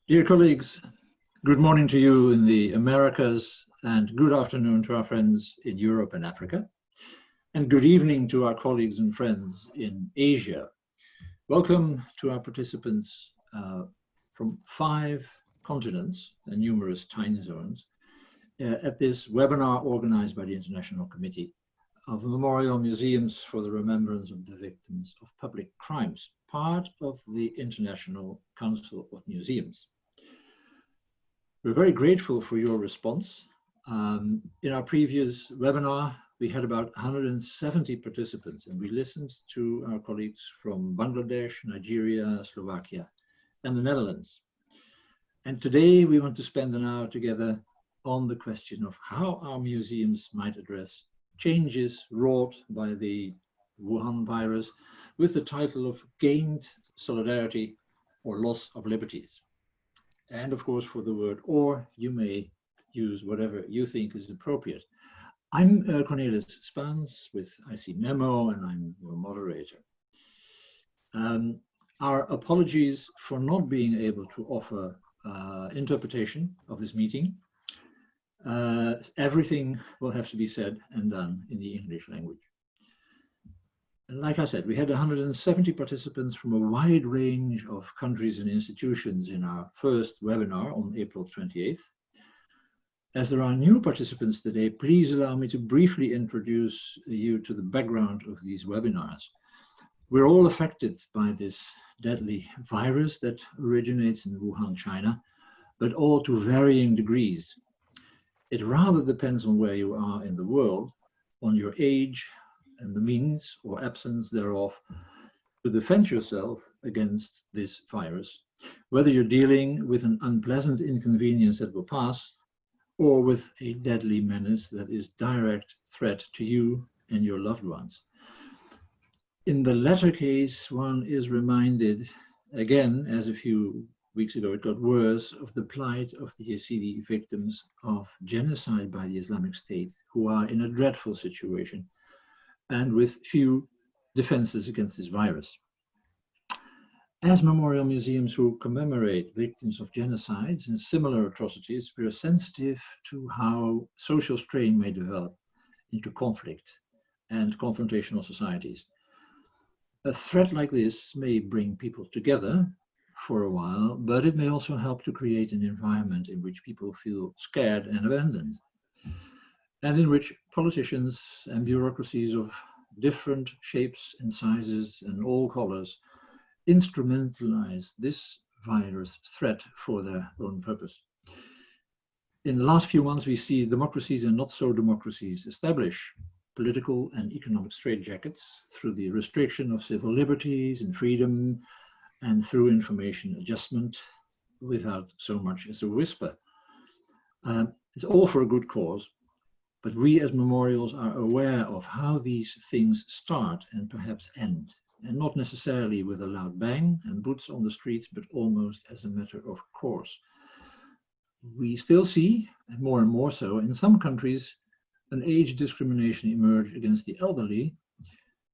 Dear colleagues, good morning to you in the Americas and good afternoon to our friends in Europe and Africa, and good evening to our colleagues and friends in Asia. Welcome to our participants from 5 continents and numerous time zones at this webinar organized by the International Committee of Memorial Museums for the Remembrance of the Victims of Public Crimes, part of the International Council of Museums. We're very grateful for your response. In our previous webinar, we had about 170 participants, and we listened to our colleagues from Bangladesh, Nigeria, Slovakia, and the Netherlands. And today we want to spend an hour together on the question of how our museums might address changes wrought by the Wuhan virus with the title of Gained Solidarity or Loss of Liberties. And of course, for the word or, you may use whatever you think is appropriate. I'm Cornelis Spaans with IC Memo, and I'm your moderator. Our apologies for not being able to offer interpretation of this meeting. Everything will have to be said and done in the English language. And like I said, we had 170 participants from a wide range of countries and institutions in our first webinar on April 28th. As there are new participants today, please allow me to briefly introduce you to the background of these webinars. We're all affected by this deadly virus that originates in Wuhan, China, but all to varying degrees. It rather depends on where you are in the world, on your age, and the means or absence thereof to defend yourself against this virus, whether you're dealing with an unpleasant inconvenience that will pass or with a deadly menace that is direct threat to you and your loved ones. In the latter case, one is reminded again, as a few weeks ago it got worse, of the plight of the Yazidi victims of genocide by the Islamic State, who are in a dreadful situation and with few defenses against this virus. As memorial museums who commemorate victims of genocides and similar atrocities, we are sensitive to how social strain may develop into conflict and confrontational societies. A threat like this may bring people together for a while, but it may also help to create an environment in which people feel scared and abandoned, and in which politicians and bureaucracies of different shapes and sizes and all colors instrumentalize this virus threat for their own purpose. In the last few months, we see democracies and not so democracies establish political and economic straitjackets through the restriction of civil liberties and freedom and through information adjustment without so much as a whisper. It's all for a good cause. But we as memorials are aware of how these things start and perhaps end, and not necessarily with a loud bang and boots on the streets, but almost as a matter of course. We still see, and more so, in some countries, an age discrimination emerge against the elderly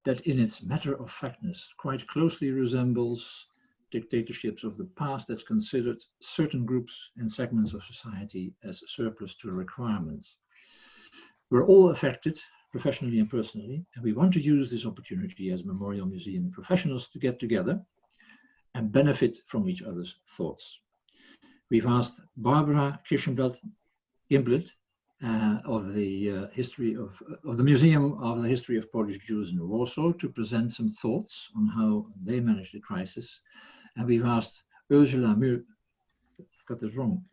that in its matter-of-factness quite closely resembles dictatorships of the past that considered certain groups and segments of society as surplus to requirements. We're all affected, professionally and personally, and we want to use this opportunity as Memorial Museum professionals to get together and benefit from each other's thoughts. We've asked Barbara Kirchenblatt-Gimblet of the Museum of the History of Polish Jews in Warsaw to present some thoughts on how they managed the crisis. And we've asked Ursula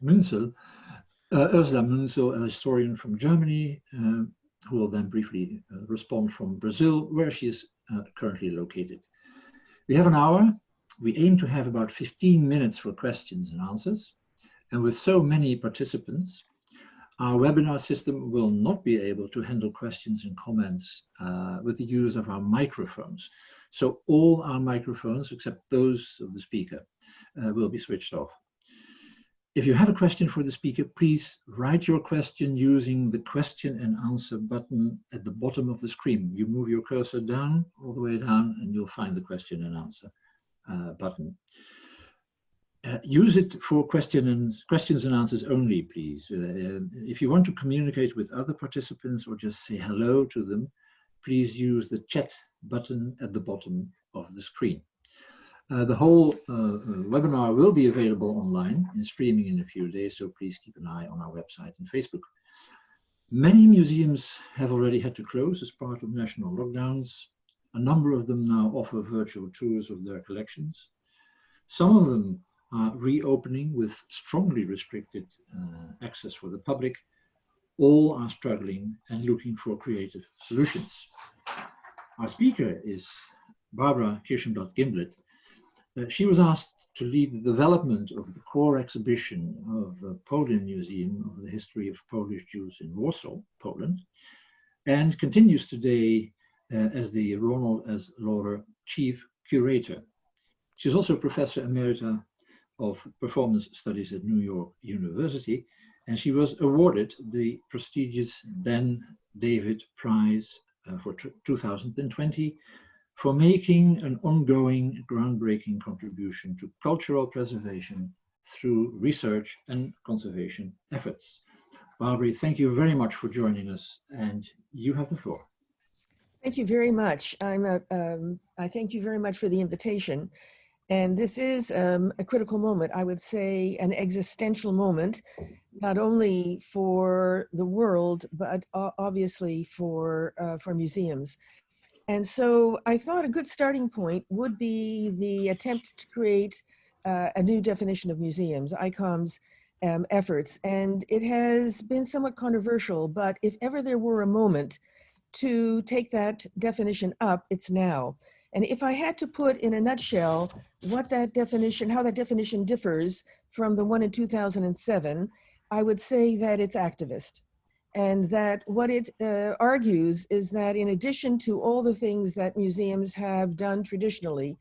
Münzel, a historian from Germany, who will then briefly respond from Brazil, where she is currently located. We have an hour. We aim to have about 15 minutes for questions and answers. And with so many participants, our webinar system will not be able to handle questions and comments with the use of our microphones. So all our microphones, except those of the speaker, will be switched off. If you have a question for the speaker, please write your question using the question and answer button at the bottom of the screen. You move your cursor down, all the way down, and you'll find the question and answer button. Use it for questions and answers only, please. If you want to communicate with other participants or just say hello to them, please use the chat button at the bottom of the screen. The whole webinar will be available online in streaming in a few days, so please keep an eye on our website and Facebook. Many museums have already had to close as part of national lockdowns. A number of them now offer virtual tours of their collections. Some of them are reopening with strongly restricted access for the public. All are struggling and looking for creative solutions. Our speaker is Barbara Kirschenblatt-Gimblet. She was asked to lead the development of the core exhibition of the Polin Museum of the History of Polish Jews in Warsaw, Poland, and continues today as the Ronald S. Lauder Chief Curator. She's also Professor Emerita of Performance Studies at New York University, and she was awarded the prestigious Dan David Prize for 2020 for making an ongoing, groundbreaking contribution to cultural preservation through research and conservation efforts. Barbara, thank you very much for joining us, and you have the floor. Thank you very much. I thank you very much for the invitation. And this is a critical moment, I would say an existential moment, not only for the world, but obviously for museums. And so I thought a good starting point would be the attempt to create a new definition of museums, ICOM's efforts. And it has been somewhat controversial, but if ever there were a moment to take that definition up, it's now. And if I had to put in a nutshell what that definition, how that definition differs from the one in 2007, I would say that it's activist. And that what it argues is that in addition to all the things that museums have done traditionally,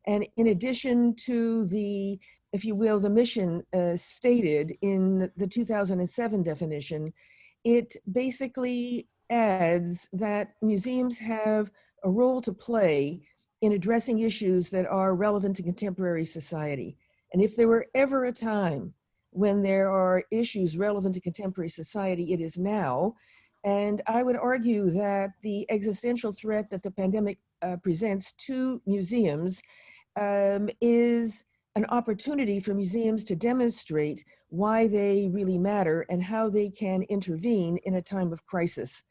and in addition to the, if you will, the mission stated in the 2007 definition, it basically adds that museums have a role to play in addressing issues that are relevant to contemporary society. And if there were ever a time when there are issues relevant to contemporary society, it is now. And I would argue that the existential threat that the pandemic presents to museums is an opportunity for museums to demonstrate why they really matter and how they can intervene in a time of crisis.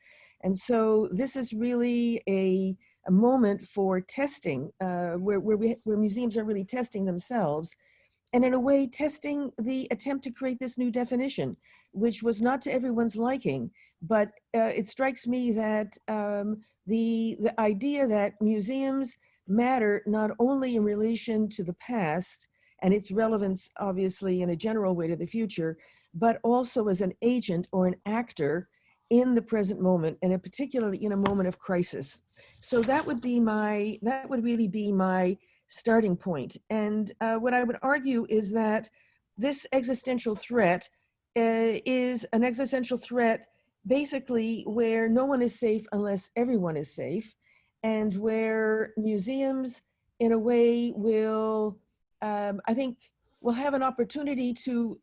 And so this is really a moment for testing, where museums are really testing themselves, and in a way testing the attempt to create this new definition, which was not to everyone's liking. But it strikes me that the idea that museums matter not only in relation to the past and its relevance, obviously, in a general way to the future, but also as an agent or an actor in the present moment, and particularly in a moment of crisis. So that would really be my starting point. And what I would argue is that this existential threat is an existential threat basically where no one is safe unless everyone is safe, and where museums in a way will, I think, will have an opportunity to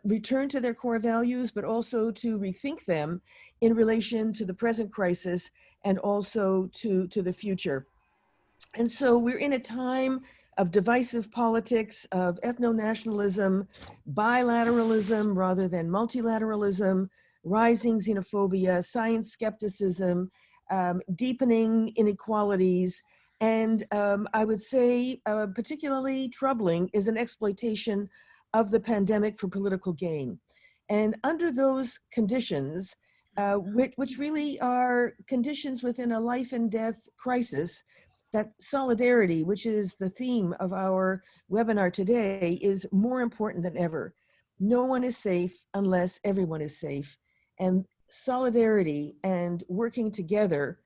return to their core values, but also to rethink them in relation to the present crisis and also to the future. And so we're in a time of divisive politics, of ethno-nationalism, bilateralism rather than multilateralism, rising xenophobia, science skepticism, deepening inequalities, and I would say particularly troubling is an exploitation of the pandemic for political gain. And under those conditions, which really are conditions within a life and death crisis, that solidarity, which is the theme of our webinar today, is more important than ever. No one is safe unless everyone is safe. And solidarity and working together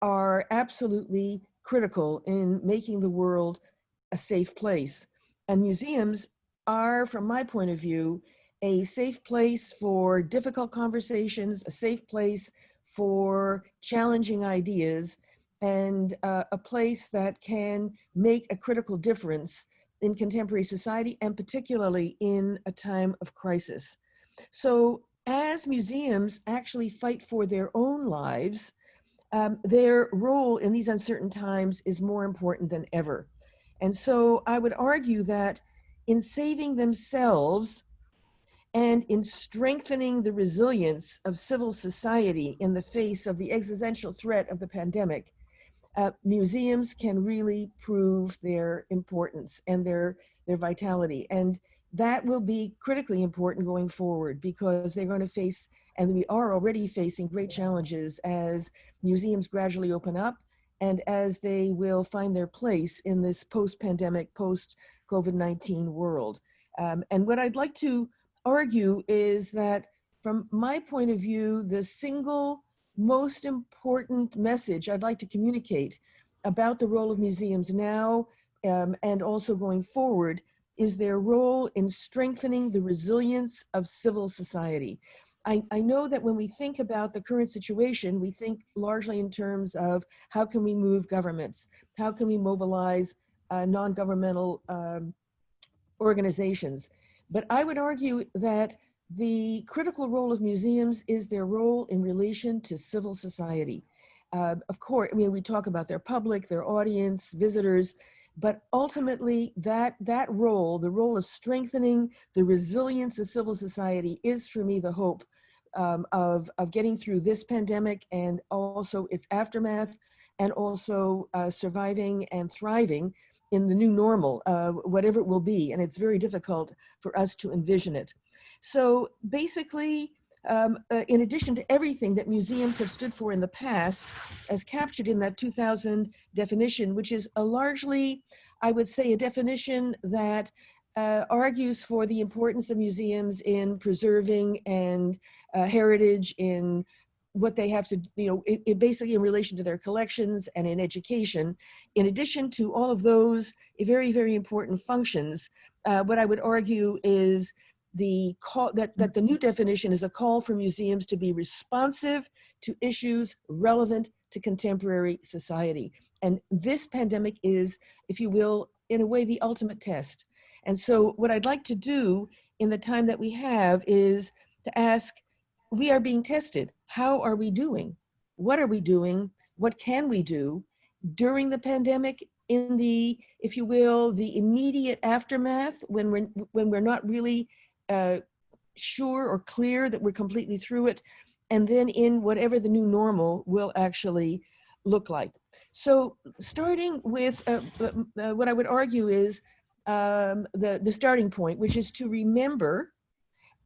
are absolutely critical in making the world a safe place. And museums are, from my point of view, a safe place for difficult conversations, a safe place for challenging ideas, and a place that can make a critical difference in contemporary society, and particularly in a time of crisis. So as museums actually fight for their own lives, their role in these uncertain times is more important than ever. And so I would argue that in saving themselves and in strengthening the resilience of civil society in the face of the existential threat of the pandemic, museums can really prove their importance and their vitality. And that will be critically important going forward, because they're going to face, and we are already facing, great challenges as museums gradually open up and as they will find their place in this post-pandemic, post-COVID-19 world. And what I'd like to argue is that, from my point of view, the single most important message I'd like to communicate about the role of museums now and also going forward is their role in strengthening the resilience of civil society. I know that when we think about the current situation, we think largely in terms of how can we move governments, how can we mobilize non-governmental organizations. But I would argue that the critical role of museums is their role in relation to civil society. Of course, I mean, we talk about their public, their audience, visitors, but ultimately that role, the role of strengthening the resilience of civil society, is for me the hope of getting through this pandemic and also its aftermath, and also surviving and thriving in the new normal, whatever it will be. And it's very difficult for us to envision it. So basically, in addition to everything that museums have stood for in the past, as captured in that 2000 definition, which is a largely, I would say, a definition that argues for the importance of museums in preserving and heritage, in what they have to, it basically in relation to their collections and in education. In addition to all of those very, very important functions, what I would argue is the call that the new definition is a call for museums to be responsive to issues relevant to contemporary society. And this pandemic is, if you will, in a way, the ultimate test. And so what I'd like to do in the time that we have is to ask, we are being tested. How are we doing? What are we doing? What can we do during the pandemic, in the, if you will, the immediate aftermath, when we're not really sure or clear that we're completely through it, and then in whatever the new normal will actually look like. So starting with what I would argue is the starting point, which is to remember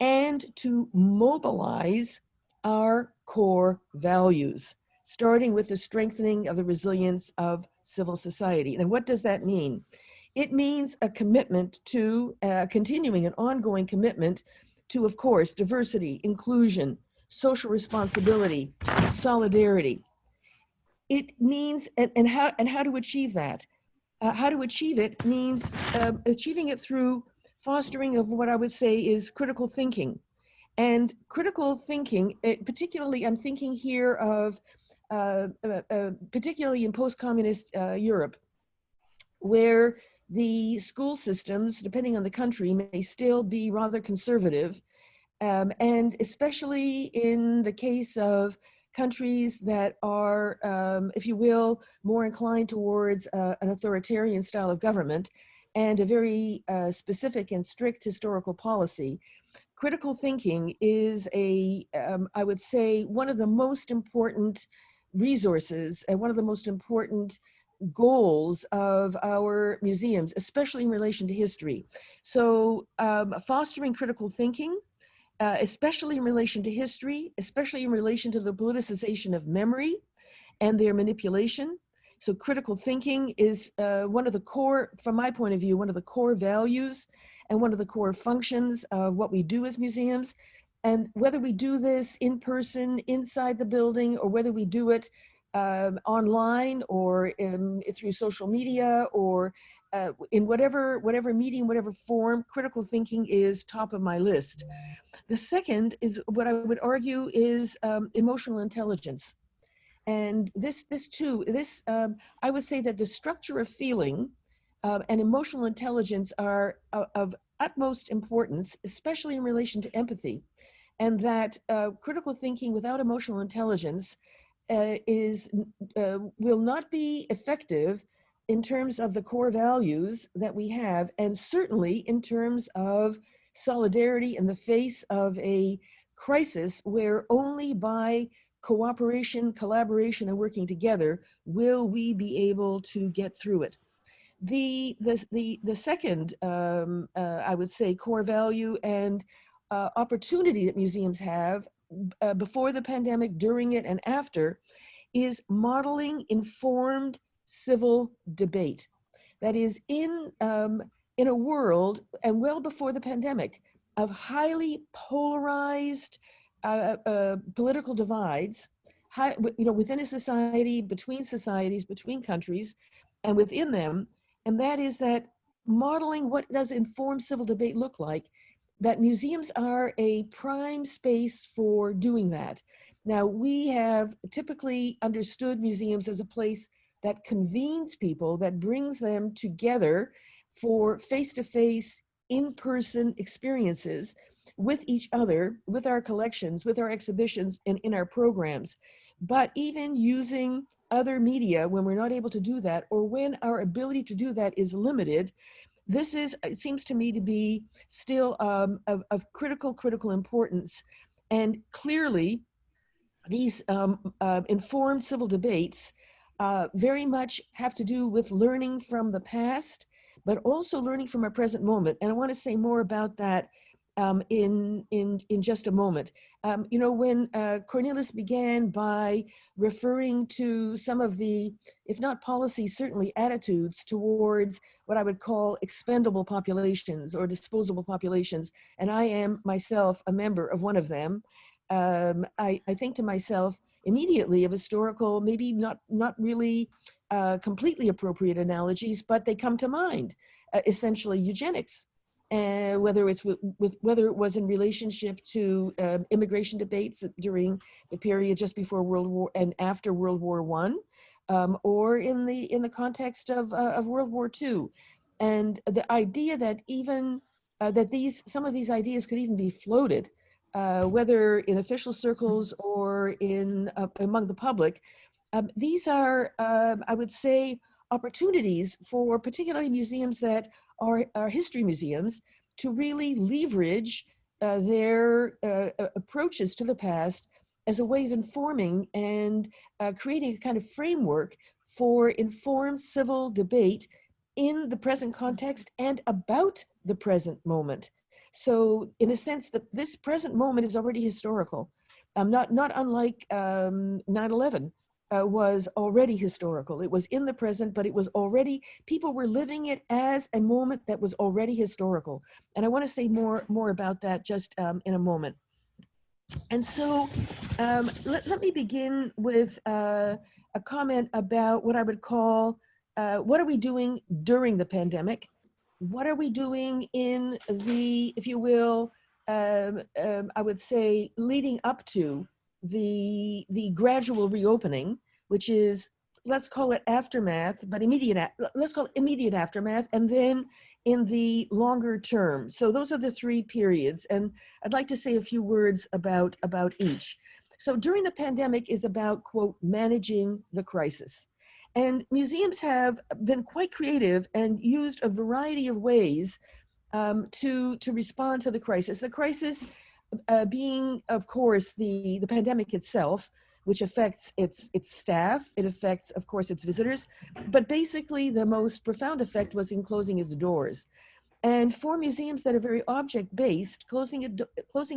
and to mobilize our core values, starting with the strengthening of the resilience of civil society. And what does that mean? It means a commitment to, continuing an ongoing commitment to, of course, diversity, inclusion, social responsibility, solidarity. It means, and how to achieve that? How to achieve it means achieving it through fostering of what I would say is critical thinking. And critical thinking, particularly, I'm thinking here of, particularly in post-communist Europe, where the school systems, depending on the country, may still be rather conservative. And especially in the case of countries that are, if you will, more inclined towards an authoritarian style of government and a very specific and strict historical policy, critical thinking is I would say, one of the most important resources and one of the most important goals of our museums, especially in relation to history. So fostering critical thinking, especially in relation to history, especially in relation to the politicization of memory and their manipulation. So critical thinking is one of the core, from my point of view, one of the core values and one of the core functions of what we do as museums. And whether we do this in person, inside the building, or whether we do it online or through social media or in whatever medium, whatever form, critical thinking is top of my list. The second is what I would argue is emotional intelligence. And this too, I would say that the structure of feeling and emotional intelligence are of utmost importance, especially in relation to empathy, and that critical thinking without emotional intelligence will not be effective in terms of the core values that we have, and certainly in terms of solidarity in the face of a crisis where only by cooperation, collaboration, and working together will we be able to get through it. The second, I would say, core value and opportunity that museums have before the pandemic, during it, and after is modeling informed civil debate. That is, in a world, and well before the pandemic, of highly polarized political divides, within a society, between societies, between countries, and within them. And that is that modeling what does informed civil debate look like, that museums are a prime space for doing that. Now, we have typically understood museums as a place that convenes people, that brings them together for face-to-face, in-person experiences with each other, with our collections, with our exhibitions, and in our programs. But even using other media when we're not able to do that, or when our ability to do that is limited, this is, it seems to me, to be still of critical importance. And clearly, these informed civil debates very much have to do with learning from the past, but also learning from our present moment. And I want to say more about that in just a moment. When Cornelis began by referring to some of the, if not policies, certainly attitudes towards what I would call expendable populations or disposable populations, and I am myself a member of one of them, I think to myself immediately of historical, maybe not really completely appropriate analogies, but they come to mind. Essentially, eugenics, whether it's whether it was in relationship to immigration debates during the period just before World War and after World War I, or in the context of World War II, and the idea that even that some of these ideas could even be floated, whether in official circles or in among the public. These are, I would say, opportunities for particularly museums that are history museums to really leverage their approaches to the past as a way of informing and creating a kind of framework for informed civil debate in the present context and about the present moment. So in a sense, that this present moment is already historical, not unlike 9/11 was already historical. It was in the present, but it was already, people were living it as a moment that was already historical. And I want to say more about that just in a moment. And so let me begin with a comment about what I would call, what are we doing during the pandemic? What are we doing in the, if you will, I would say, leading up to the gradual reopening, which is, let's call it aftermath, but let's call it immediate aftermath, and then in the longer term. So those are the three periods, and I'd like to say a few words about each. So during the pandemic is about, quote, managing the crisis. And museums have been quite creative and used a variety of ways to respond to the crisis. The crisis being, of course, the pandemic itself, which affects its staff. It affects, of course, its visitors. But basically, the most profound effect was in closing its doors. And for museums that are very object-based, closing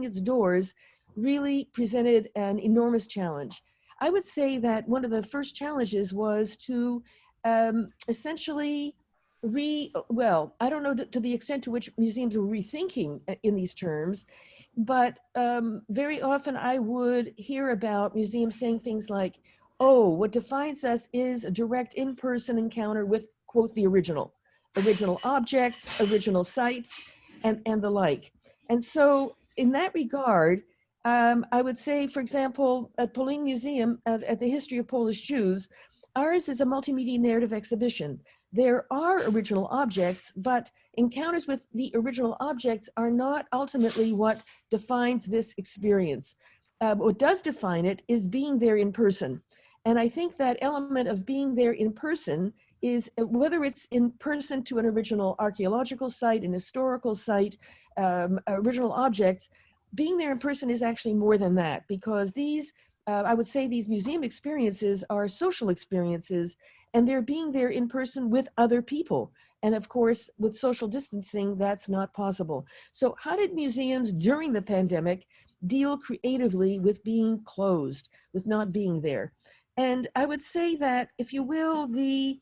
its doors really presented an enormous challenge. I would say that one of the first challenges was to essentially I don't know to the extent to which museums were rethinking in these terms, but very often I would hear about museums saying things like, oh, what defines us is a direct in-person encounter with, quote, the original objects, original sites, and the like. And so in that regard, I would say, for example, at Polin Museum, at the History of Polish Jews, ours is a multimedia narrative exhibition. there are original objects, but encounters with the original objects are not ultimately what defines this experience. What does define it is being there in person. And I think that element of being there in person is, whether it's in person to an original archaeological site, an historical site, original objects, being there in person is actually more than that, because these, I would say these museum experiences are social experiences, and they're being there in person with other people. And of course, with social distancing, that's not possible. So how did museums during the pandemic deal creatively with being closed, with not being there? And I would say that, if you will, the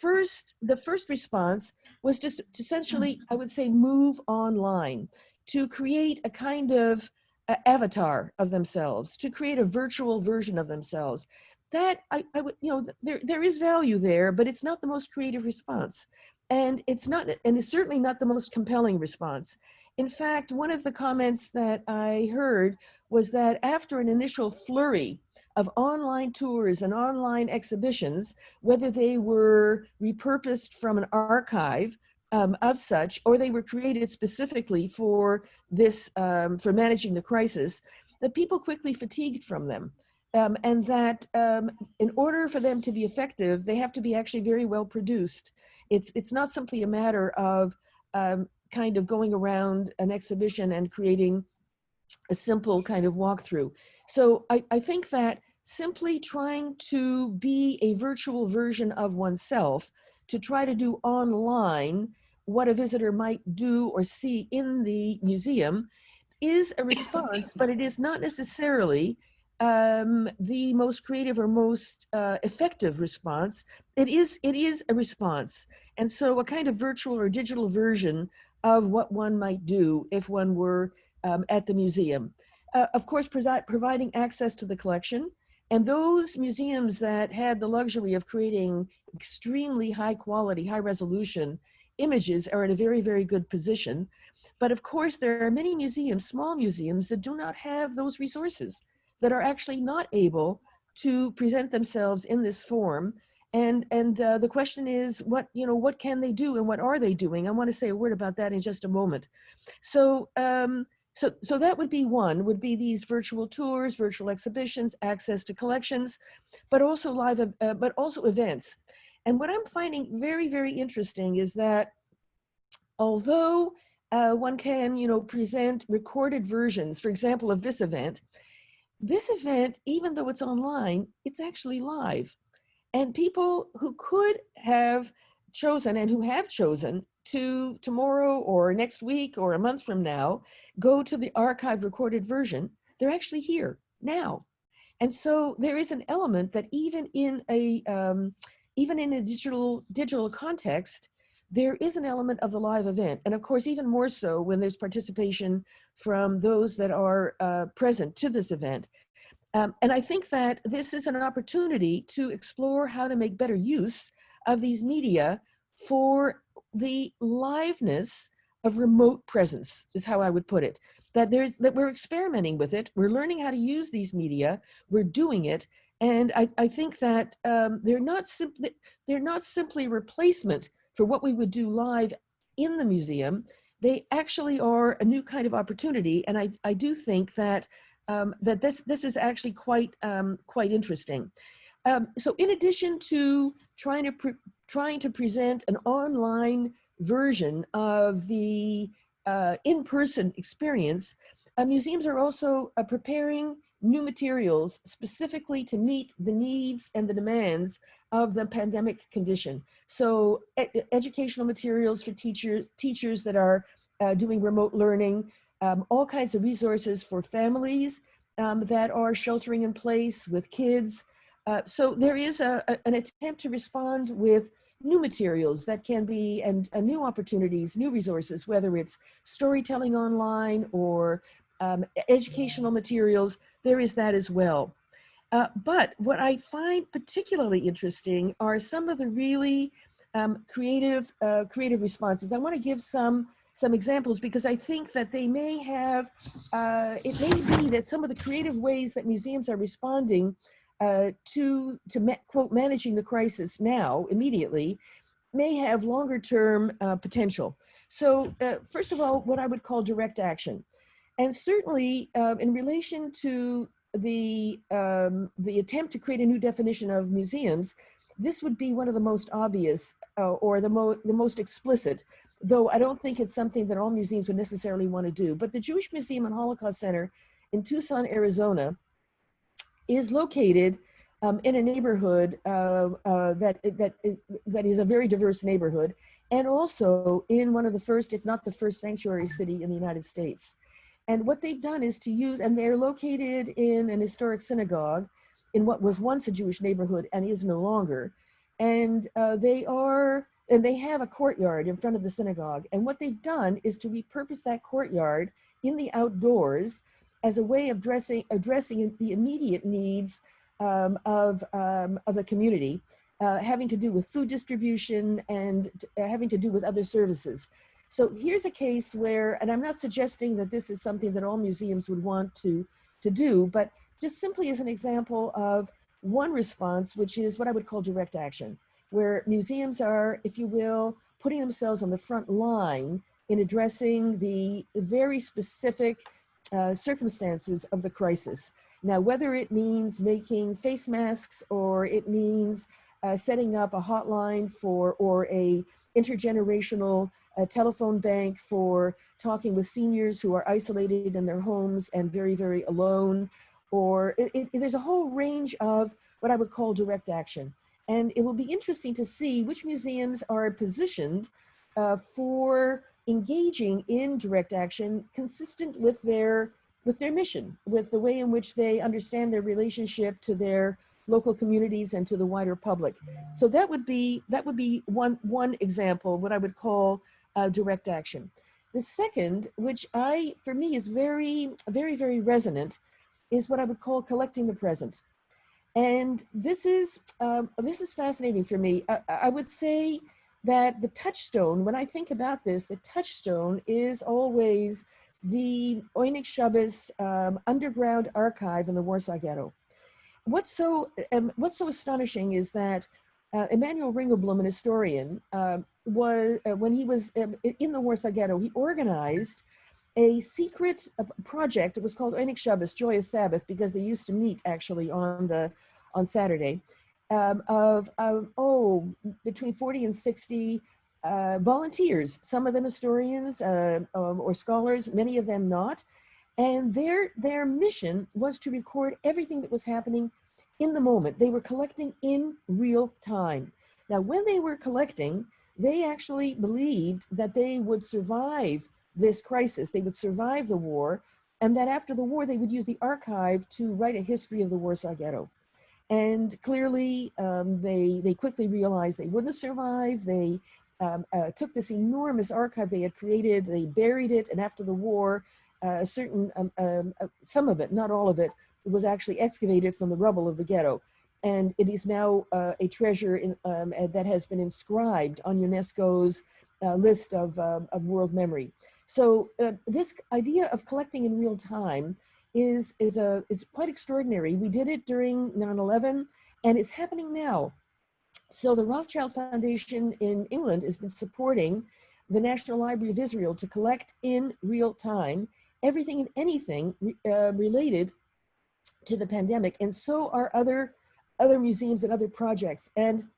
first response was just to essentially, I would say, move online, to create a kind of avatar of themselves, to create a virtual version of themselves. That I would, there is value there, but it's not the most creative response. And it's certainly not the most compelling response. In fact, one of the comments that I heard was that after an initial flurry of online tours and online exhibitions, whether they were repurposed from an archive of such, or they were created specifically for this, for managing the crisis, that people quickly fatigued from them. And that in order for them to be effective, they have to be actually very well produced. It's not simply a matter of kind of going around an exhibition and creating a simple kind of walkthrough. So I think that simply trying to be a virtual version of oneself, to try to do online what a visitor might do or see in the museum, is a response, but it is not necessarily the most creative or most effective response. It is a response. And so a kind of virtual or digital version of what one might do if one were at the museum. Of course, providing access to the collection. And those museums that had the luxury of creating extremely high quality, high resolution images are in a very, very good position. But of course, there are many museums, small museums, that do not have those resources, that are actually not able to present themselves in this form. And the question is, what can they do, and what are they doing? I want to say a word about that in just a moment. So so that would be one, would be these virtual tours, virtual exhibitions, access to collections, but also but also events. And what I'm finding very, very interesting is that although one can, present recorded versions, for example, of this event, even though it's online, it's actually live. And people who could have chosen, and who have chosen, to tomorrow or next week or a month from now go to the archive recorded version, they're actually here now. And so there is an element that even in a digital context, there is an element of the live event. And of course, even more so when there's participation from those that are present to this event. And I think that this is an opportunity to explore how to make better use of these media for the liveness of remote presence, is how I would put it. That we're experimenting with it, we're learning how to use these media, we're doing it, and I think that they're not simply a replacement for what we would do live in the museum. They actually are a new kind of opportunity, and I do think that that this is actually quite interesting. So in addition to trying to present an online version of the in-person experience, museums are also preparing new materials specifically to meet the needs and the demands of the pandemic condition. So educational materials for teachers that are doing remote learning, all kinds of resources for families that are sheltering in place with kids. So there is an attempt to respond with new materials that can be, and new opportunities, new resources, whether it's storytelling online or educational materials, there is that as well. But what I find particularly interesting are some of the really creative responses. I want to give some examples because I think that they may have, it may be that some of the creative ways that museums are responding quote, managing the crisis now, immediately, may have longer term potential. So first of all, what I would call direct action. And certainly in relation to the attempt to create a new definition of museums, this would be one of the most obvious or the most explicit, though I don't think it's something that all museums would necessarily want to do. But the Jewish Museum and Holocaust Center in Tucson, Arizona, is located in a neighborhood that is a very diverse neighborhood, and also in one of the first, if not the first, sanctuary city in the United States. And what they've done is to use, and they're located in an historic synagogue in what was once a Jewish neighborhood and is no longer. And they have a courtyard in front of the synagogue. And what they've done is to repurpose that courtyard in the outdoors as a way of addressing the immediate needs of the community, having to do with food distribution and having to do with other services. So here's a case where, and I'm not suggesting that this is something that all museums would want to do, but just simply as an example of one response, which is what I would call direct action, where museums are, if you will, putting themselves on the front line in addressing the very specific circumstances of the crisis. Now, whether it means making face masks or it means setting up a hotline or a intergenerational telephone bank for talking with seniors who are isolated in their homes and very, very alone, or there's a whole range of what I would call direct action. And it will be interesting to see which museums are positioned for engaging in direct action consistent with their mission, with the way in which they understand their relationship to their local communities and to the wider public. So that would be one example, what I would call direct action. The second, which for me is very, very, very resonant, is what I would call collecting the present. And this is fascinating for me. I would say that the touchstone, when I think about this, the touchstone is always the Oynik Shabbos underground archive in the Warsaw Ghetto. What's so astonishing is that Emanuel Ringelblum, an historian, when he was in the Warsaw Ghetto, he organized a secret project. It was called Oynik Shabbos, Joyous Sabbath, because they used to meet actually on Saturday, between 40 and 60 volunteers, some of them historians or scholars, many of them not. And their mission was to record everything that was happening in the moment. They were collecting in real time. Now, when they were collecting, they actually believed that they would survive this crisis, they would survive the war, and that after the war, they would use the archive to write a history of the Warsaw Ghetto. And clearly, they quickly realized they wouldn't survive. They took this enormous archive they had created, they buried it, and after the war, some of it, not all of it, was actually excavated from the rubble of the ghetto. And it is now a treasure that has been inscribed on UNESCO's list of world memory. So this idea of collecting in real time is quite extraordinary. We did it during 9/11, and it's happening now. So the Rothschild Foundation in England has been supporting the National Library of Israel to collect in real time everything and anything related to the pandemic. And so are other museums and other projects. And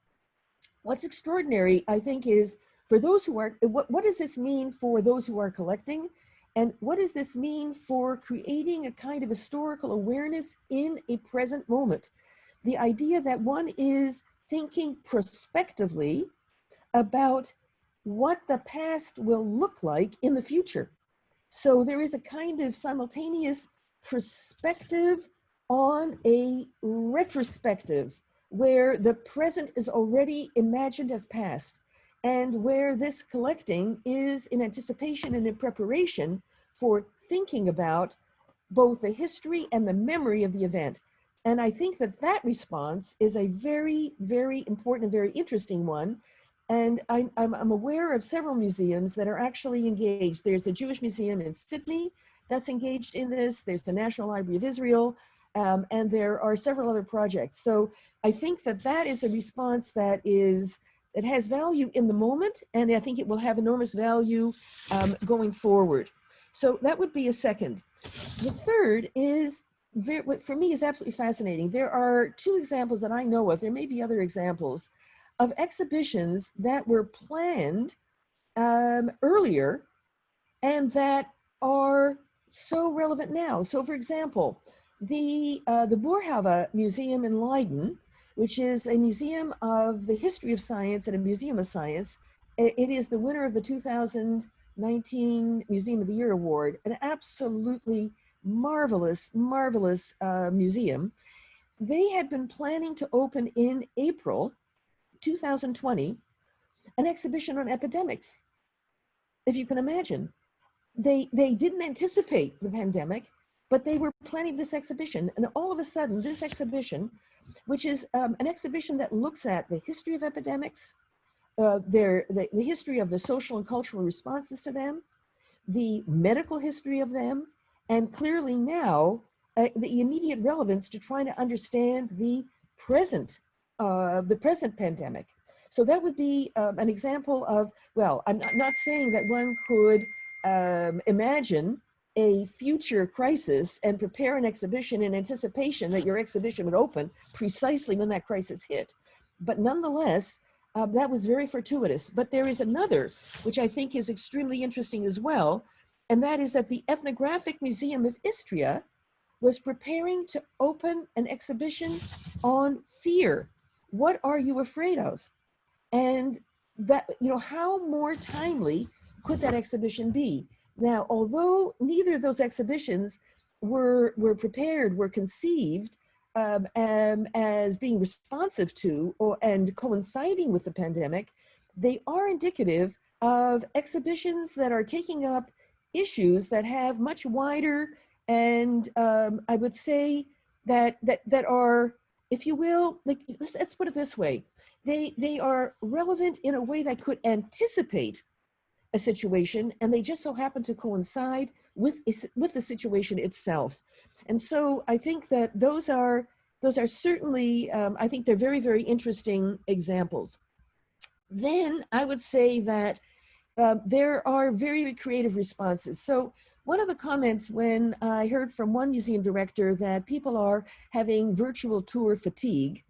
what's extraordinary, I think, is for those who are, what does this mean for those who are collecting? And what does this mean for creating a kind of historical awareness in a present moment? The idea that one is thinking prospectively about what the past will look like in the future. So there is a kind of simultaneous perspective on a retrospective where the present is already imagined as past, and where this collecting is in anticipation and in preparation for thinking about both the history and the memory of the event. And I think that response is a very, very important and very interesting one. And I'm aware of several museums that are actually engaged. There's the Jewish Museum in Sydney that's engaged in this. There's the National Library of Israel. And there are several other projects. So I think that that is a response that has value in the moment, and I think it will have enormous value going forward. So that would be a second. The third is, what for me is absolutely fascinating. There are two examples that I know of, there may be other examples, of exhibitions that were planned earlier and that are so relevant now. So for example, the Boerhaave Museum in Leiden, which is a museum of the history of science and a museum of science, it is the winner of the 2019 Museum of the Year Award, an absolutely marvelous, marvelous museum. They had been planning to open in April 2020 an exhibition on epidemics, if you can imagine. They didn't anticipate the pandemic, but they were planning this exhibition. And all of a sudden, this exhibition, which is an exhibition that looks at the history of epidemics, the history of the social and cultural responses to them, the medical history of them, and clearly now the immediate relevance to trying to understand the present pandemic. So that would be an example of, well, I'm not saying that one could imagine a future crisis and prepare an exhibition in anticipation that your exhibition would open precisely when that crisis hit. But nonetheless, that was very fortuitous. But there is another, which I think is extremely interesting as well, and that is that the Ethnographic Museum of Istria was preparing to open an exhibition on fear. What are you afraid of? And that, how more timely could that exhibition be? Now, although neither of those exhibitions were prepared, were conceived as being responsive to and coinciding with the pandemic, they are indicative of exhibitions that are taking up issues that have much wider and I would say that are, if you will, like, let's put it this way. They are relevant in a way that could anticipate a situation, and they just so happen to coincide with the situation itself. And so I think that those are certainly, I think they're very, very interesting examples. Then I would say that there are very creative responses. So one of the comments when I heard from one museum director that people are having virtual tour fatigue,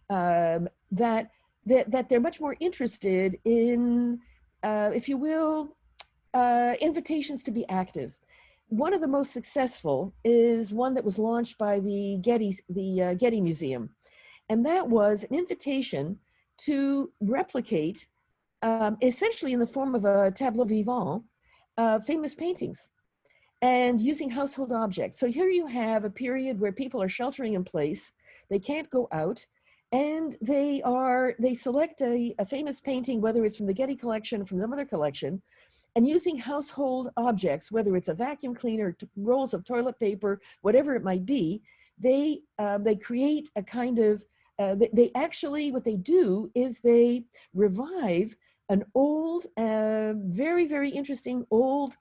that they're much more interested in, if you will, invitations to be active. One of the most successful is one that was launched by the Getty Museum, and that was an invitation to replicate, essentially in the form of a tableau vivant, famous paintings, and using household objects. So here you have a period where people are sheltering in place, they can't go out, and they select a famous painting, whether it's from the Getty collection or from some other collection, and using household objects, whether it's a vacuum cleaner, rolls of toilet paper, whatever it might be, they create a kind of, they actually, what they do is they revive an old, very, very interesting old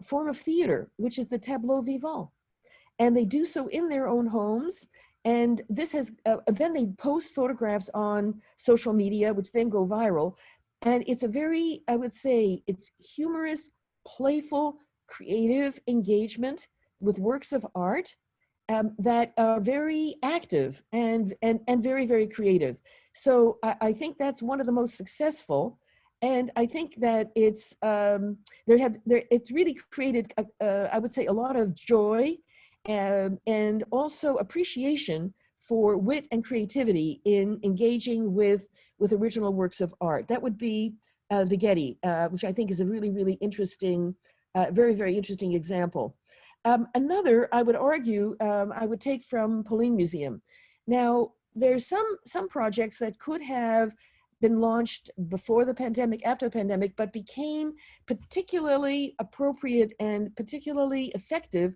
form of theater, which is the tableau vivant. And they do so in their own homes. And this has, then they post photographs on social media, which then go viral. And it's a very, I would say, it's humorous, playful, creative engagement with works of art that are very active and very, very creative. So I think that's one of the most successful. And I think that it's it's really created, I would say, a lot of joy and also appreciation for wit and creativity in engaging with original works of art. That would be the Getty, which I think is a really, really interesting, very, very interesting example. Another, I would argue, I would take from Polin Museum. Now, there's some projects that could have been launched before the pandemic, after the pandemic, but became particularly appropriate and particularly effective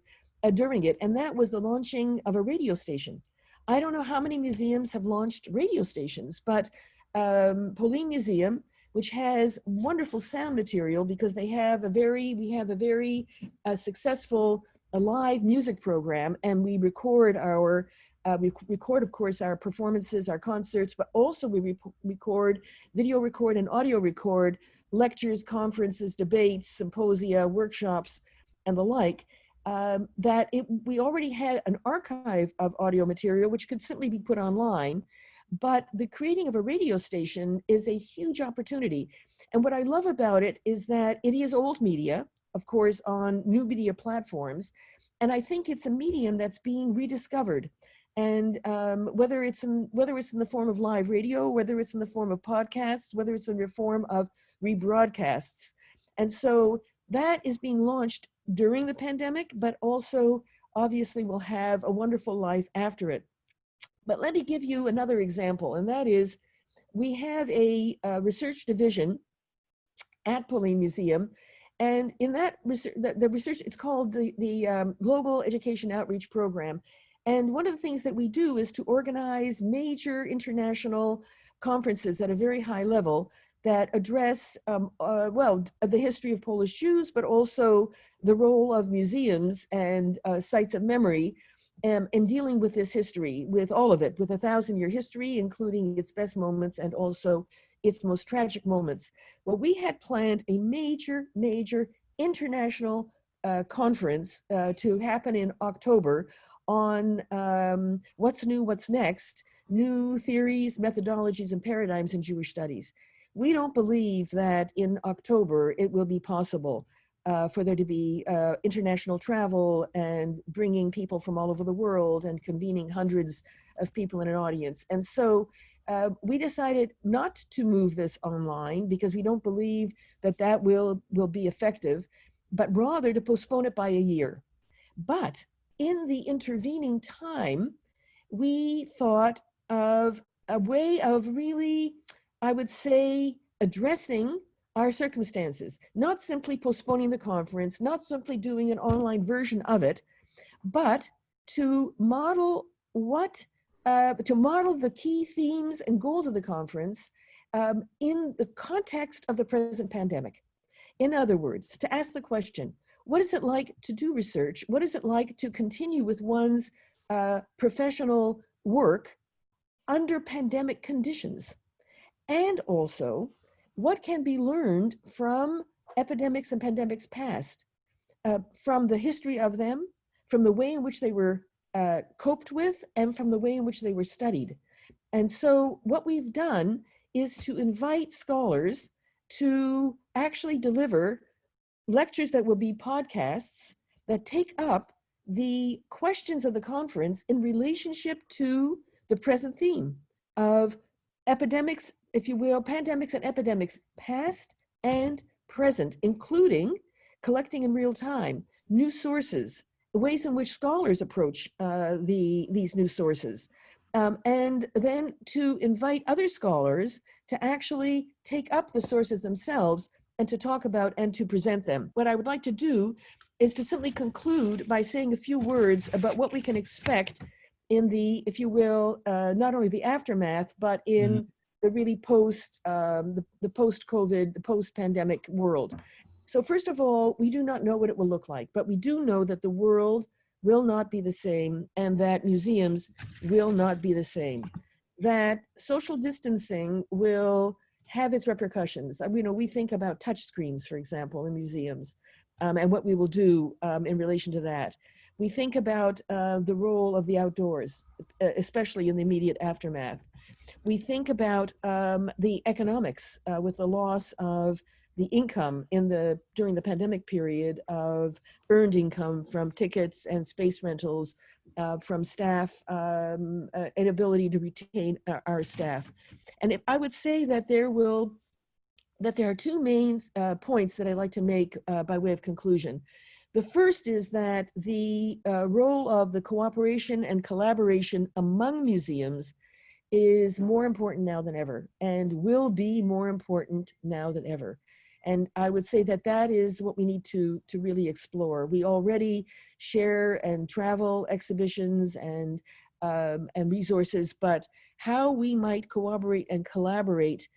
during it, and that was the launching of a radio station. I don't know how many museums have launched radio stations, but Polin Museum, which has wonderful sound material because we have a very successful a live music program, and we record of course, our performances, our concerts, but also we record, video record and audio record lectures, conferences, debates, symposia, workshops, and the like. We already had an archive of audio material which could simply be put online, but the creating of a radio station is a huge opportunity. And what I love about it is that it is old media, of course, on new media platforms. And I think it's a medium that's being rediscovered. And whether it's in the form of live radio, whether it's in the form of podcasts, whether it's in the form of rebroadcasts. And so that is being launched during the pandemic, but also obviously will have a wonderful life after it. But let me give you another example, and that is we have a research division at Pauline Museum, and in that research, the research, it's called the Global Education Outreach Program. And one of the things that we do is to organize major international conferences at a very high level that address, well, the history of Polish Jews, but also the role of museums and sites of memory in dealing with this history, with all of it, with a 1,000-year history, including its best moments and also its most tragic moments. Well, we had planned a major international conference to happen in October on what's new, what's next, new theories, methodologies, and paradigms in Jewish studies. We don't believe that in October it will be possible for there to be international travel and bringing people from all over the world and convening hundreds of people in an audience. And so we decided not to move this online because we don't believe that that will be effective, but rather to postpone it by a year. But in the intervening time, we thought of a way of really, I would say, addressing our circumstances, not simply postponing the conference, not simply doing an online version of it, but to model the key themes and goals of the conference in the context of the present pandemic. In other words, to ask the question, what is it like to do research? What is it like to continue with one's professional work under pandemic conditions? And also, what can be learned from epidemics and pandemics past, from the history of them, from the way in which they were coped with, and from the way in which they were studied. And so what we've done is to invite scholars to actually deliver lectures that will be podcasts that take up the questions of the conference in relationship to the present theme of epidemics, if you will, pandemics and epidemics, past and present, including collecting in real time new sources, the ways in which scholars approach these new sources, and then to invite other scholars to actually take up the sources themselves and to talk about and to present them. What I would like to do is to simply conclude by saying a few words about what we can expect in the, if you will, not only the aftermath, but in the really the post-COVID, the post-pandemic world. So first of all, we do not know what it will look like, but we do know that the world will not be the same and that museums will not be the same, that social distancing will have its repercussions. You know, we think about touch screens, for example, in museums, and what we will do in relation to that. We think about the role of the outdoors, especially in the immediate aftermath. We think about the economics with the loss of the income during the pandemic period of earned income from tickets and space rentals, from staff, inability to retain our staff. And I would say that there are two main points that I'd like to make by way of conclusion. The first is that the role of the cooperation and collaboration among museums is more important now than ever and will be more important now than ever. And I would say that that is what we need to really explore. We already share and travel exhibitions and resources, but how we might cooperate and collaborate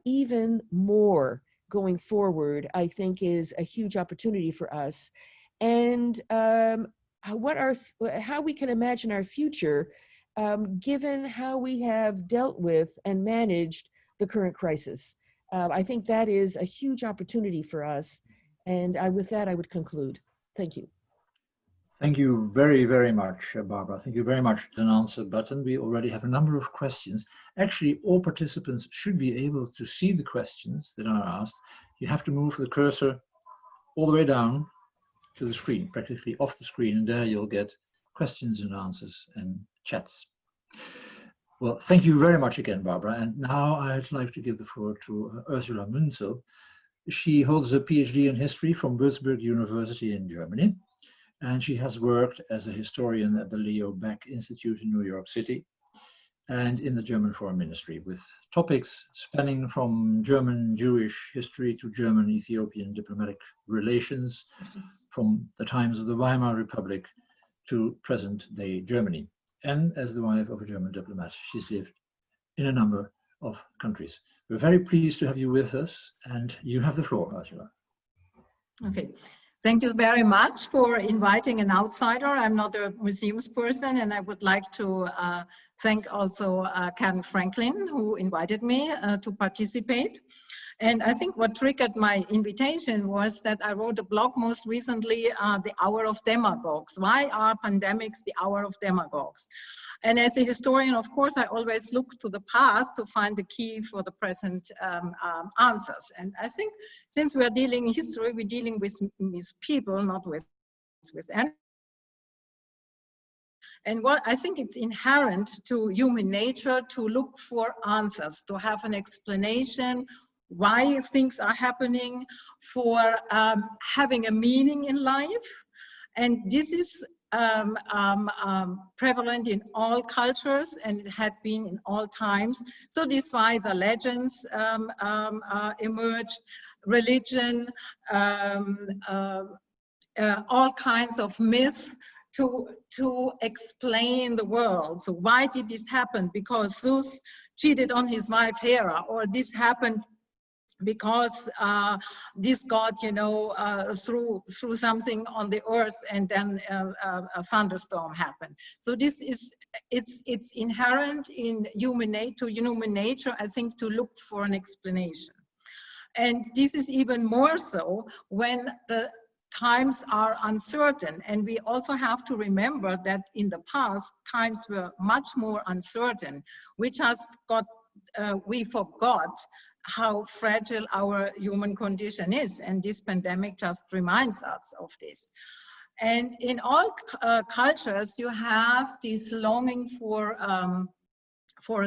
even more going forward, I think is a huge opportunity for us. and how we can imagine our future, given how we have dealt with and managed the current crisis. I think that is a huge opportunity for us. And with that, I would conclude. Thank you. Thank you very, very much, Barbara. Thank you very much. An answer button. We already have a number of questions. Actually, all participants should be able to see the questions that are asked. You have to move the cursor all the way down to the screen, practically off the screen, and there you'll get questions and answers and chats. Well, thank you very much again, Barbara. And now I'd like to give the floor to Ursula Münzel. She holds a PhD in history from Würzburg University in Germany, and she has worked as a historian at the Leo Baeck Institute in New York City and in the German Foreign Ministry, with topics spanning from German Jewish history to German-Ethiopian diplomatic relations, from the times of the Weimar Republic to present-day Germany. And as the wife of a German diplomat, she's lived in a number of countries. We're very pleased to have you with us, and you have the floor, Ursula. Okay. Thank you very much for inviting an outsider. I'm not a museums person, and I would like to thank also Karen Franklin, who invited me to participate. And I think what triggered my invitation was that I wrote a blog most recently, The Hour of Demagogues. Why are pandemics the hour of demagogues? And as a historian, of course, I always look to the past to find the key for the present answers. And I think since we're dealing in history, we're dealing with people, not with animals. And what I think it's inherent to human nature to look for answers, to have an explanation why things are happening, for having a meaning in life. And this is prevalent in all cultures, and it had been in all times. So this is why the legends emerged, religion, all kinds of myth to explain the world. So why did this happen? Because Zeus cheated on his wife Hera, or this happened because this god, you know, threw something on the earth, and then a thunderstorm happened. So this is, it's inherent in human nature, I think, to look for an explanation. And this is even more so when the times are uncertain. And we also have to remember that in the past, times were much more uncertain. We forgot how fragile our human condition is, and this pandemic just reminds us of this. And in all cultures, you have this longing for a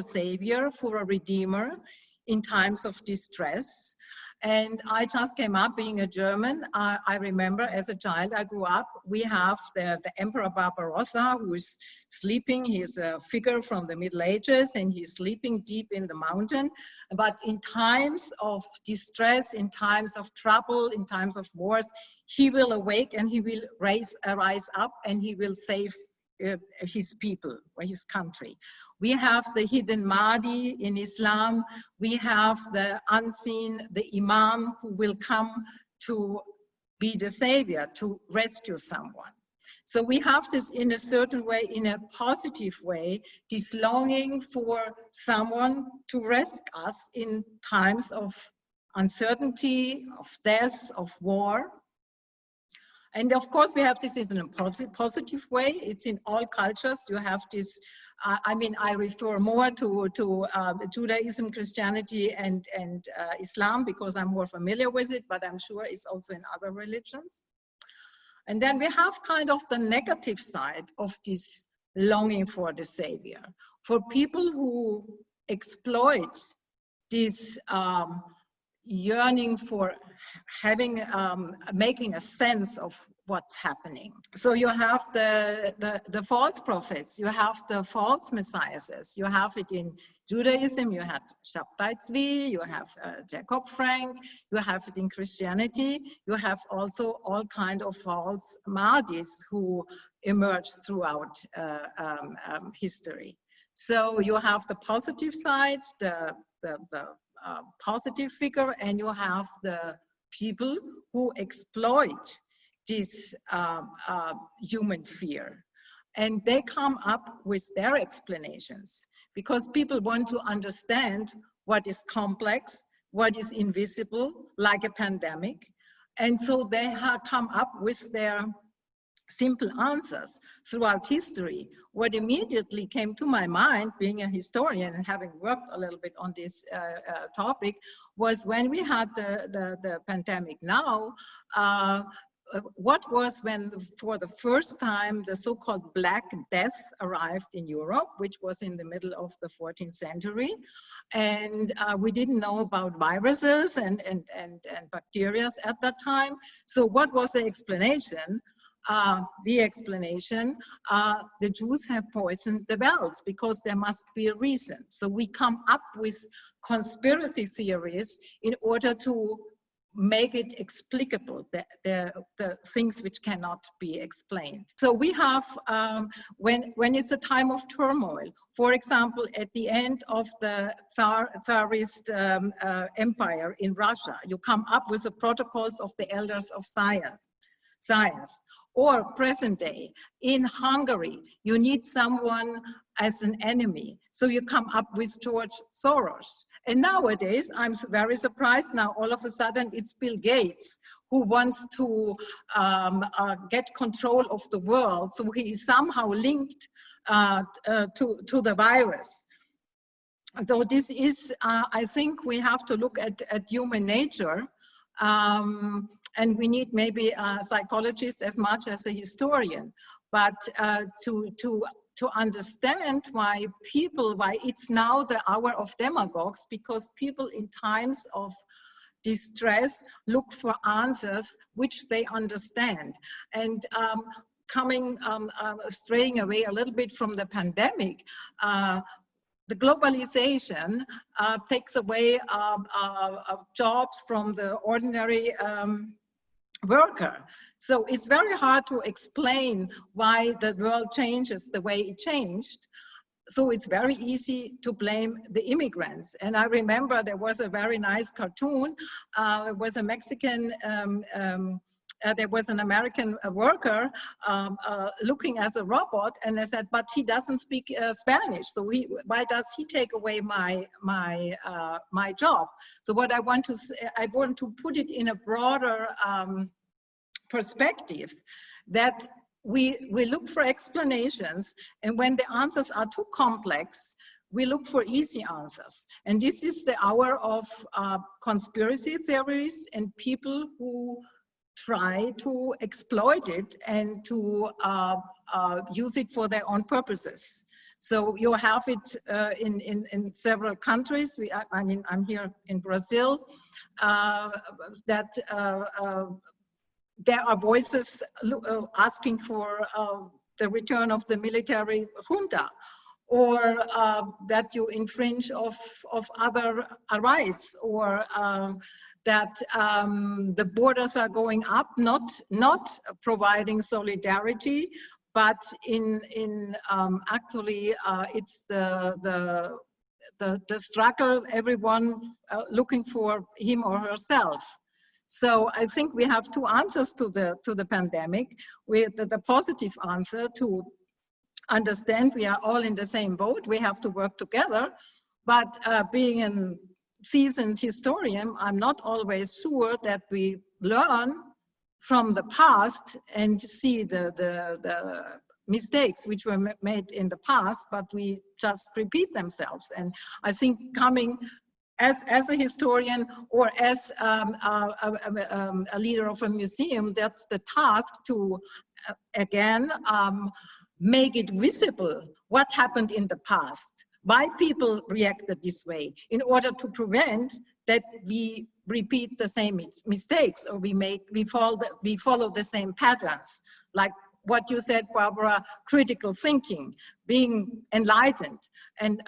savior, for a redeemer in times of distress. And I just came up being a German. I remember as a child, I grew up, we have the Emperor Barbarossa, who is sleeping. He's a figure from the Middle Ages, and he's sleeping deep in the mountain. But in times of distress, in times of trouble, in times of wars, he will awake and he will rise up, and he will save his people or his country. We have the hidden Mahdi in Islam. We have the unseen, the Imam, who will come to be the savior, to rescue someone. So we have this in a certain way, in a positive way, this longing for someone to rescue us in times of uncertainty, of death, of war. And of course, we have this in a positive way. It's in all cultures. You have this, I mean, I refer more to Judaism, Christianity, and Islam, because I'm more familiar with it, but I'm sure it's also in other religions. And then we have kind of the negative side of this longing for the savior. For people who exploit this yearning for having, making a sense of what's happening. So you have the false prophets, you have the false messiahs, you have it in Judaism, you have Shabtai Tzvi, you have Jacob Frank, you have it in Christianity, you have also all kind of false Mahdis who emerged throughout history. So you have the positive side, the positive figure, and you have the people who exploit this human fear. And they come up with their explanations, because people want to understand what is complex, what is invisible, like a pandemic. And so they have come up with their simple answers throughout history. What immediately came to my mind, being a historian and having worked a little bit on this topic, was when we had the pandemic now, what was when for the first time the so-called Black Death arrived in Europe, which was in the middle of the 14th century. And we didn't know about viruses and bacteria at that time. So what was the explanation? The Jews have poisoned the wells because there must be a reason. So we come up with conspiracy theories in order to make it explicable, the things which cannot be explained. So we have, when it's a time of turmoil, for example, at the end of the Tsarist empire in Russia, you come up with the protocols of the elders of science. Or present day, in Hungary, you need someone as an enemy. So you come up with George Soros. And nowadays, I'm very surprised now, all of a sudden, it's Bill Gates who wants to get control of the world. So he is somehow linked to the virus. So this is, I think we have to look at human nature. And we need maybe a psychologist as much as a historian, but to understand why it's now the hour of demagogues, because people in times of distress look for answers which they understand. And straying away a little bit from the pandemic, the globalization takes away jobs from the ordinary worker. So it's very hard to explain why the world changes the way it changed. So it's very easy to blame the immigrants. And I remember there was a very nice cartoon. It was a Mexican, there was an American worker looking as a robot, and I said, but he doesn't speak Spanish, so why does he take away my job? So what I want to say, I want to put it in a broader perspective, that we look for explanations, and when the answers are too complex, we look for easy answers. And this is the hour of conspiracy theories and people who try to exploit it and to use it for their own purposes. So you have it in several countries. I mean, I'm here in Brazil, that there are voices asking for the return of the military junta, or that you infringe of other rights, or that the borders are going up, not providing solidarity, but actually it's the struggle, everyone looking for him or herself. So I think we have two answers to the pandemic. With the positive answer to understand we are all in the same boat, we have to work together. But being a seasoned historian, I'm not always sure that we learn from the past and see the mistakes which were made in the past, but we just repeat themselves. And I think coming as a historian or as a leader of a museum, that's the task to, again, make it visible what happened in the past, why people reacted this way, in order to prevent that we repeat the same mistakes, or we follow the same patterns. Like what you said, Barbara, critical thinking, being enlightened, and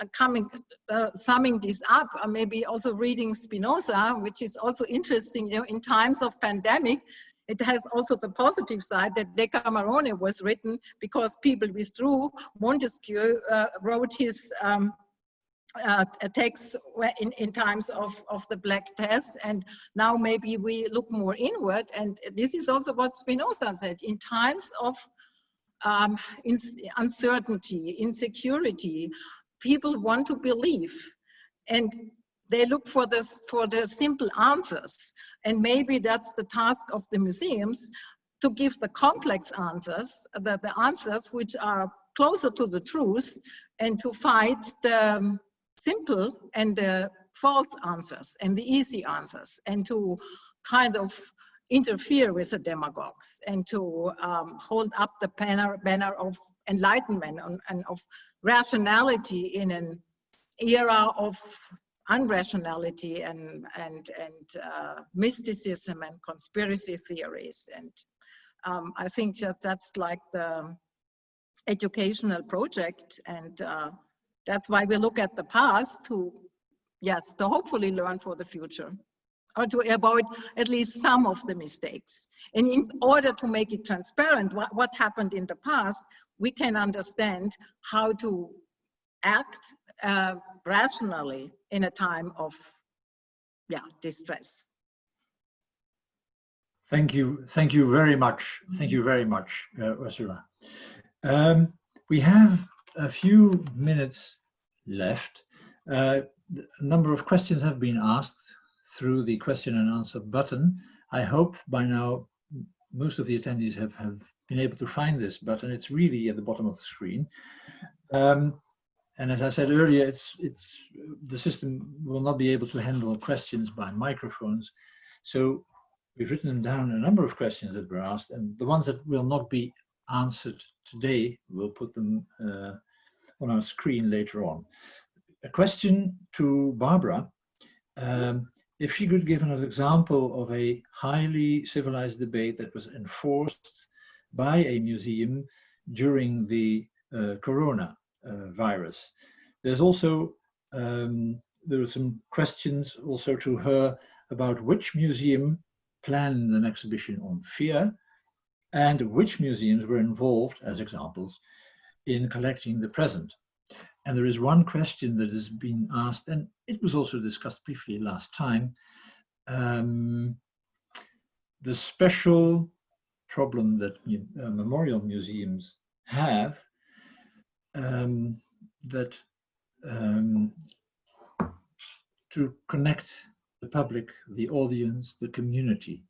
summing this up, maybe also reading Spinoza, which is also interesting. You know, in times of pandemic, it has also the positive side that Decamerone was written because people withdrew. Montesquieu wrote his texts in times of the Black Death, and now maybe we look more inward. And this is also what Spinoza said: in times of uncertainty, insecurity, people want to believe, and they look for the simple answers. And maybe that's the task of the museums, to give the complex answers, the answers which are closer to the truth, and to fight the simple and the false answers and the easy answers, and to kind of interfere with the demagogues, and to hold up the banner of enlightenment and of rationality in an era of unrationality and mysticism and conspiracy theories. And I think that's like the educational project, and that's why we look at the past to hopefully learn for the future, or to avoid at least some of the mistakes. And in order to make it transparent what happened in the past, we can understand how to act rationally in a time of distress. Thank you very much. Thank you very much, Ursula. We have a few minutes left. A number of questions have been asked through the question and answer button. I hope by now most of the attendees have been able to find this button. It's really at the bottom of the screen. And as I said earlier, the system will not be able to handle questions by microphones. So we've written down a number of questions that were asked, and the ones that will not be answered today, we'll put them on our screen later on. A question to Barbara, if she could give an example of a highly civilized debate that was enforced by a museum during the corona virus. There's also, there were some questions also to her about which museum planned an exhibition on fear, and which museums were involved, as examples, in collecting the present. And there is one question that has been asked, and it was also discussed briefly last time, the special problem that memorial museums have, to connect the public, the audience, the community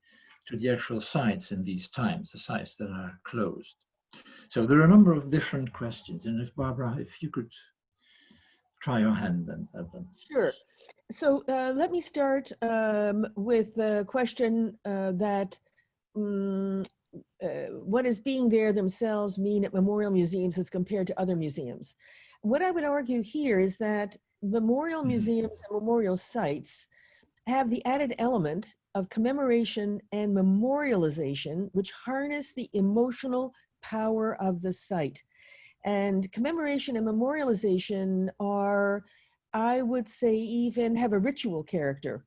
to the actual sites in these times, the sites that are closed. So there are a number of different questions, and if Barbara, if you could try your hand at them. Sure. So let me start with the question that what does being there themselves mean at memorial museums as compared to other museums? What I would argue here is that memorial museums and memorial sites have the added element of commemoration and memorialization, which harness the emotional power of the site. And commemoration and memorialization are, I would say, even have a ritual character.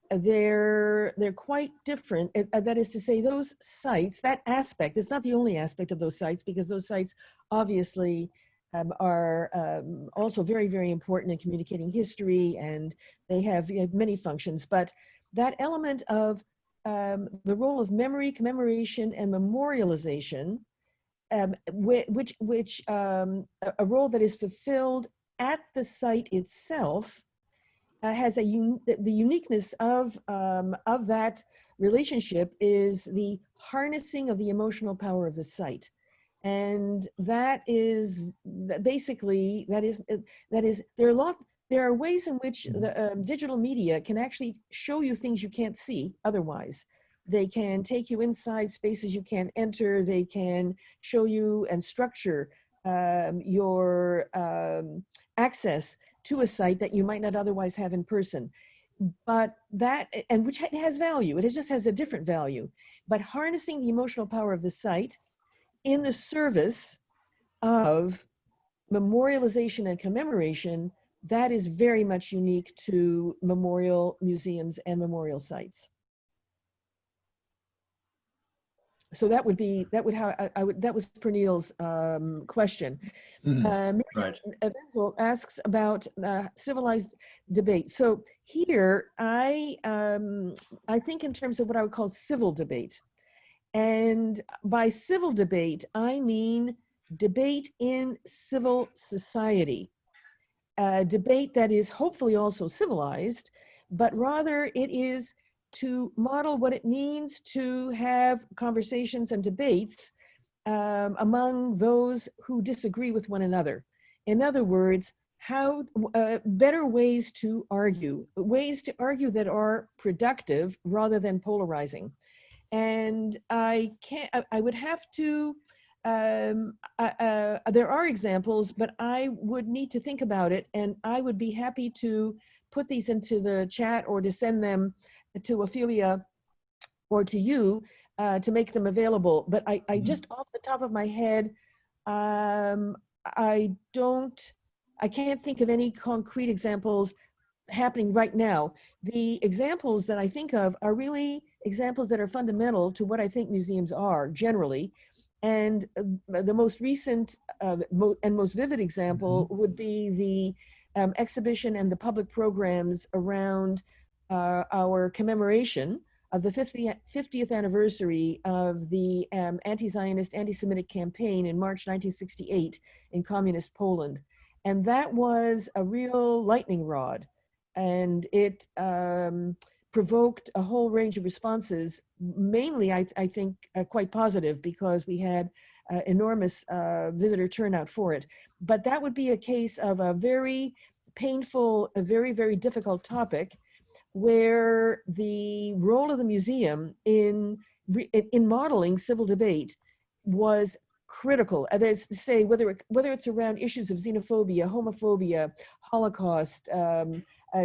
They're quite different. That is to say, those sites, that aspect, it's not the only aspect of those sites, because those sites obviously are also very, very important in communicating history, and they have many functions. But that element of the role of memory, commemoration, and memorialization, which a role that is fulfilled at the site itself, has the uniqueness of that relationship is the harnessing of the emotional power of the site. And that is basically, there are ways in which the digital media can actually show you things you can't see otherwise. They can take you inside spaces you can't enter. They can show you and structure your access to a site that you might not otherwise have in person. But and which has value, it just has a different value. But harnessing the emotional power of the site in the service of memorialization and commemoration, that is very much unique to memorial museums and memorial sites. So that would how I would, that was Pernille's question. Right. Wenzel asks about civilized debate. So here, I think in terms of what I would call civil debate. And by civil debate, I mean debate in civil society. A debate that is hopefully also civilized, but rather it is to model what it means to have conversations and debates among those who disagree with one another. In other words, how better ways to argue that are productive rather than polarizing. And I would have to, there are examples, but I would need to think about it, and I would be happy to put these into the chat or to send them to Ophelia or to you to make them available. But I just off the top of my head, I can't think of any concrete examples happening right now. The examples that I think of are really examples that are fundamental to what I think museums are generally. And the most recent and most vivid example would be the exhibition and the public programs around our commemoration of the 50th anniversary of the anti-Zionist, anti-Semitic campaign in March 1968 in communist Poland. And that was a real lightning rod. And it provoked a whole range of responses, mainly, I think, quite positive, because we had enormous visitor turnout for it. But that would be a case of a very painful, a very, very difficult topic, where the role of the museum in modeling civil debate was critical. That is to say, whether it's around issues of xenophobia, homophobia, Holocaust,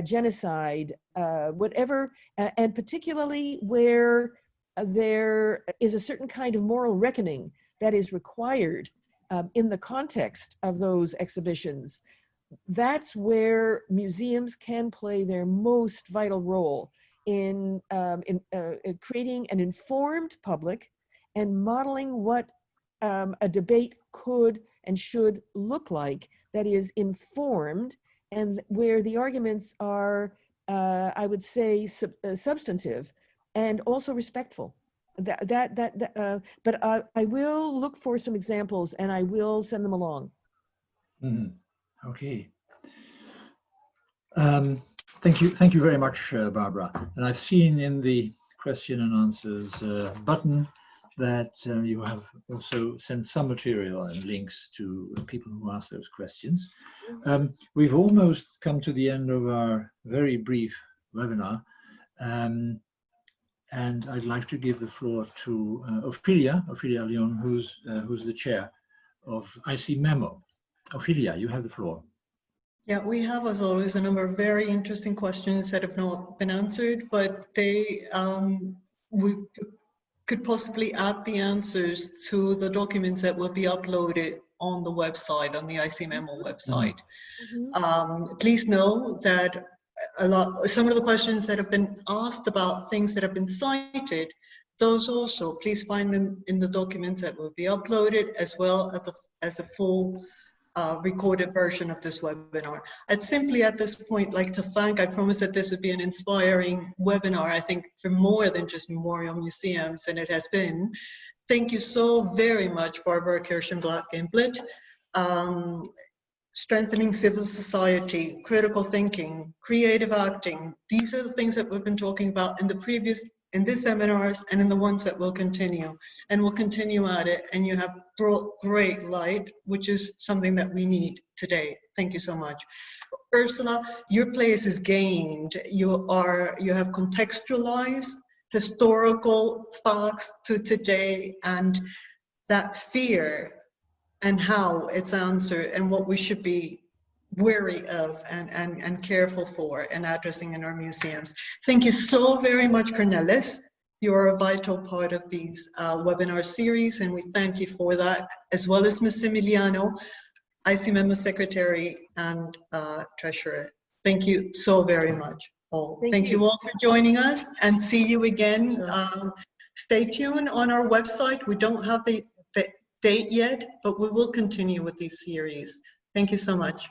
genocide, whatever, and particularly where there is a certain kind of moral reckoning that is required in the context of those exhibitions. That's where museums can play their most vital role in creating an informed public and modeling what a debate could and should look like, that is informed, and where the arguments are, I would say, substantive and also respectful. But I will look for some examples and I will send them along. Okay. Thank you very much, Barbara. And I've seen in the question and answers button that you have also sent some material and links to people who asked those questions. We've almost come to the end of our very brief webinar, and I'd like to give the floor to Ophelia Leon, who's the chair of IC Memo. Ophelia, you have the floor. Yeah, we have, as always, a number of very interesting questions that have not been answered, but we could possibly add the answers to the documents that will be uploaded on the website, on the IC Memo website. Please know that some of the questions that have been asked about things that have been cited, those also, please find them in the documents that will be uploaded, as well as the full recorded version of this webinar. I'd simply at this point like to thank, I promised that this would be an inspiring webinar, I think, for more than just memorial museums, and it has been. Thank you so very much, Barbara Kirschenblatt-Gimblett. Strengthening civil society, critical thinking, creative acting. These are the things that we've been talking about in these seminars and in the ones that will continue. And we'll continue at it, and you have brought great light, which is something that we need today. Thank you so much. Ursula, your place is gained. You have contextualized historical facts to today, and that fear and how it's answered and what we should be wary of and careful for and addressing in our museums. Thank you so very much, Cornelis. You're a vital part of these webinar series, and we thank you for that, as well as Ms. Emiliano, IC Memo Secretary and Treasurer. Thank you so very much all. Thank you all for joining us, and see you again Stay tuned on our website. We don't have the date yet, but we will continue with these series. Thank you so much.